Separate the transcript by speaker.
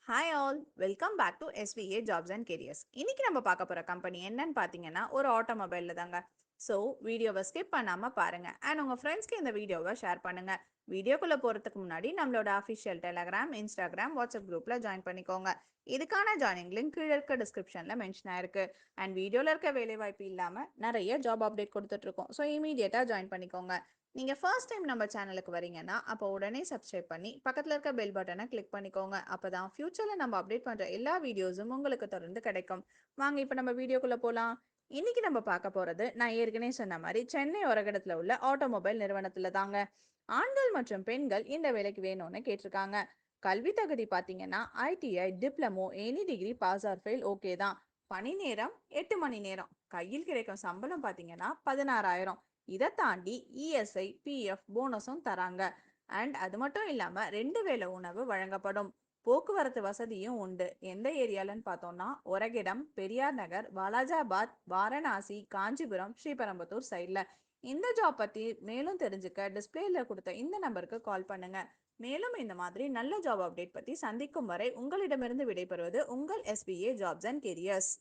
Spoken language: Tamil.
Speaker 1: Hi all, welcome back to SVA jobs and careers. இன்னைக்கு நம்ம பார்க்க போற கம்பெனி என்னன்னு பார்த்தீங்கன்னா ஒரு ஆட்டோமொபைல்ல தாங்க. ஸோ வீடியோவை ஸ்கிப் பண்ணாம பாருங்க அண்ட் உங்க ஃப்ரெண்ட்ஸ்க்கு இந்த வீடியோவை ஷேர் பண்ணுங்க. வீடியோக்குள்ள போறதுக்கு முன்னாடி நம்மளோட அஃபிஷியல் டெலகிராம், இன்ஸ்டாகிராம், வாட்ஸ்அப் குரூப்ல ஜாயின் பண்ணிக்கோங்க. இதுக்கான ஜாயினிங் லிங்க் கீழே இருக்க டிஸ்கிரிப்ஷன்ல மென்ஷன் ஆயிருக்கு. அண்ட் வீடியோல இருக்க வேலை வாய்ப்பு இல்லாம நிறைய ஜாப் அப்டேட் கொடுத்துட்டு இருக்கோம். ஸோ இமீடியட்டா ஜாயின் பண்ணிக்கோங்க. நீங்க ஃபர்ஸ்ட் டைம் நம்ம சேனலுக்கு வரீங்கன்னா அப்போ உடனே சப்ஸ்கிரைப் பண்ணி பக்கத்துல இருக்க பெல் பட்டனை கிளிக் பண்ணிக்கோங்க. அப்பதான் ஃபியூச்சர்ல நம்ம அப்டேட் பண்ற எல்லா வீடியோஸும் உங்களுக்கு தொடர்ந்து கிடைக்கும். வாங்க இப்போ நம்ம வீடியோக்குள்ள போலாம். இன்னைக்கு நம்ம பார்க்க போறது நான் ஏற்கனவே சொன்ன மாதிரி சென்னை ஒரகடத்துல உள்ள ஆட்டோமொபைல் நிறுவனத்துல தாங்க. ஆண்கள் மற்றும் பெண்கள் இந்த வேலைக்கு வேணும்னு கேட்டிருக்காங்க. கல்வி தகுதி பாத்தீங்கன்னா ITI, diploma, any degree pass or fail okay தான். பணி நேரம் 8 மணி நேரம். கையில் கிடைக்கும் சம்பளம் பாத்தீங்கன்னா 16,000. இதை தாண்டி ESI, PF போனஸும் தராங்க. அண்ட் அது மட்டும் இல்லாம 2 வேளை உணவு வழங்கப்படும். போக்குவரத்து வசதியும் உண்டு. எந்த ஏரியாலன்னு பார்த்தோம்னா ஒரகிடம், பெரியார் நகர், வாலாஜாபாத், வாரணாசி, காஞ்சிபுரம், ஸ்ரீபெரும்புத்தூர் சைட்ல. இந்த ஜாப் பத்தி மேலும் தெரிஞ்சுக்க டிஸ்பிளேல கொடுத்த இந்த நம்பருக்கு கால் பண்ணுங்க. மேலும் இந்த மாதிரி நல்ல ஜாப் அப்டேட் பத்தி சந்திக்கும் வரை உங்களிடமிருந்து விடைபெறுவது உங்கள் SBA ஜாப்ஸ் அண்ட் கெரியர்ஸ்.